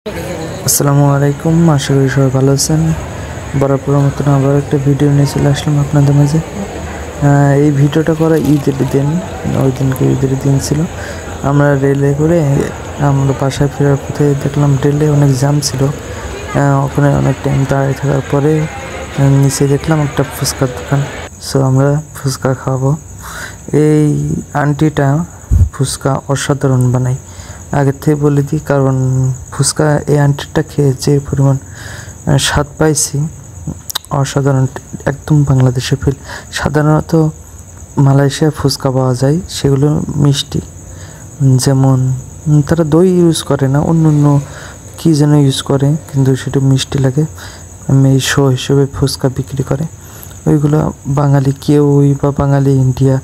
আসসালামু আলাইকুম, আশা করি সবাই ভালো আছেন। বরাবরের মতন আবার একটা ভিডিও নিয়ে চলে আসলাম আপনাদের মাঝে। এই ভিডিওটা করা ঈদের দিন, ওই দিনকে ঈদের দিন ছিল। আমরা রেলে করে আমরা বাসায় ফেরার পথে দেখলাম রেলে অনেক জ্যাম ছিল। ওখানে অনেক টাইম দাঁড়িয়ে থাকার পরে নিচে দেখলাম একটা ফুচকার দোকান। সো আমরা ফুচকা খাবো। এই আন্টিটা ফুচকা অসাধারণ বানায়। আগের থেকে বলে দিই, কারণ ফুচকা এই আন্টিটা খেয়ে যে পরিমাণ স্বাদ পাইছি, অসাধারণ, একদম বাংলাদেশে ফিল। সাধারণত মালয়েশিয়া ফুচকা পাওয়া যায়, সেগুলো মিষ্টি, যেমন তারা দই ইউজ করে না, অন্য অন্য কী যেন ইউজ করে, কিন্তু সেটা মিষ্টি লাগে। এই শো হিসেবে ফুচকা বিক্রি করে, ওইগুলো বাঙালি কেউই বা বাঙালি ইন্ডিয়া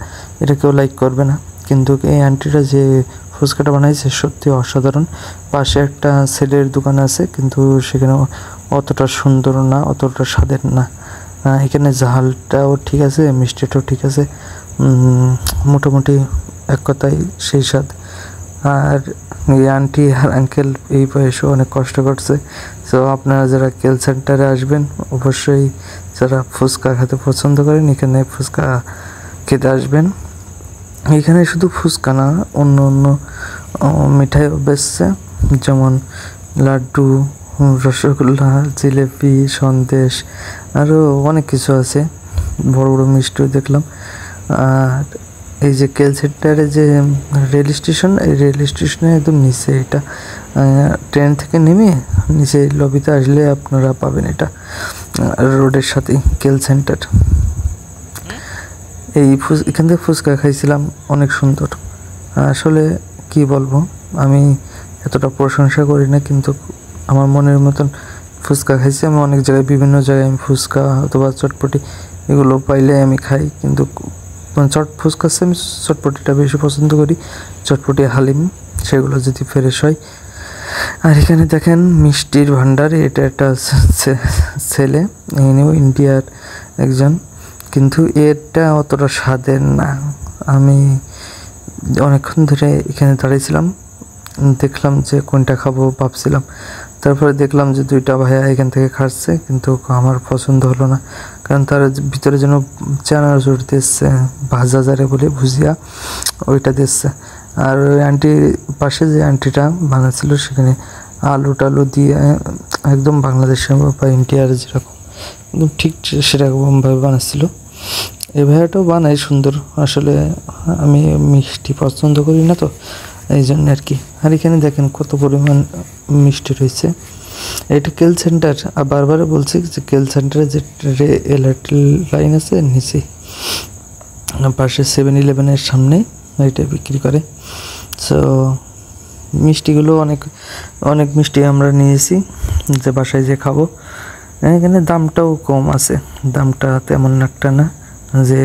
এটা কেউ লাইক করবে না। কিন্তু এই আন্টিটা যে ফুচকাটা বানাইছে সত্যি অসাধারণ। পাশে একটা ছেলের দোকান আছে, কিন্তু সেখানে অতটা সুন্দর না, অতটা স্বাদের না। এখানে ঝালটাও ঠিক আছে, মিষ্টিটাও ঠিক আছে, মোটামুটি এক কথায় সেই স্বাদ। আর এই আন্টি আর আঙ্কেল এই বয়সেও অনেক কষ্ট করছে। সো আপনারা যারা কেল সেন্টারে আসবেন, অবশ্যই যারা ফুচকা খেতে পছন্দ করেন এখানে ফুচকা খেতে আসবেন। এখানে শুধু ফুচকা না, অন্য অন্য মিঠাইও বেচছে, যেমন লাড্ডু, রসগোল্লা, জিলেপি, সন্দেশ, আরও অনেক কিছু আছে। বড় বড় মিষ্টিও দেখলাম। আর এই যে কেল সেন্টারে যে রেল স্টেশন, এই রেল স্টেশনে একদম নিচে এটা, ট্রেন থেকে নেমে নিচে লবিতে আসলে আপনারা পাবেন এটা, রোডের সাথেই কেল সেন্টার। এখান থেকে ফুচকা খাইছিলাম, অনেক সুন্দর। আসলে কি বলবো, আমি এতটা প্রশংসা করি না, কিন্তু আমার মনের মতন ফুচকা খাইছি। আমি অনেক জায়গায়, বিভিন্ন জায়গায় আমি ফুচকা অথবা চটপটি এগুলো পাইলে আমি খাই, কিন্তু ফুচকার চেয়ে আমি চটপটিটা বেশি পছন্দ করি। চটপটি, হালিম, সেগুলো যদি ফ্রেশ হয়। আর এখানে দেখেন মিষ্টির ভান্ডার, এটা একটা ছেলে, এনেও ইন্ডিয়ার একজন, কিন্তু এটা অতটা স্বাদের না। আমি অনেকক্ষণ ধরে এখানে দাঁড়িয়েছিলাম, দেখলাম যে কোনটা খাবো ভাবছিলাম, তারপরে দেখলাম যে দুইটা ভাইয়া এখান থেকে খাচ্ছে, কিন্তু আমার পছন্দ হলো না, কারণ তার ভিতরে যেন চানাচুর দিচ্ছে, ভাজা যারে বলে ভুজিয়া, ওইটা দিচ্ছে। আর ওই আন্টির পাশে যে আন্টিটা বানাচ্ছিল, সেখানে আলু টালু দিয়ে একদম বাংলাদেশের বা ইন্ডিয়ার যেরকম একদম ঠিক সেরকমভাবে বানাচ্ছিল। এই ভাইয়াটাও বানায় সুন্দর। আসলে আমি মিষ্টি পছন্দ করি না, তো এই জন্য আর কি। আর এখানে দেখেন কত পরিমাণ মিষ্টি রয়েছে। এটা কেল সেন্টার, আর বারবার বলছি যে কেল সেন্টারে যে এয়ারটেল লাইন আছে নিচে পাশে 7-11-এর সামনে এটা বিক্রি করে। সো মিষ্টিগুলো অনেক অনেক মিষ্টি আমরা নিয়েছি, যে বাসায় যে খাবো। এখানে দামটাও কম আছে, দামটা তেমন একটা না যে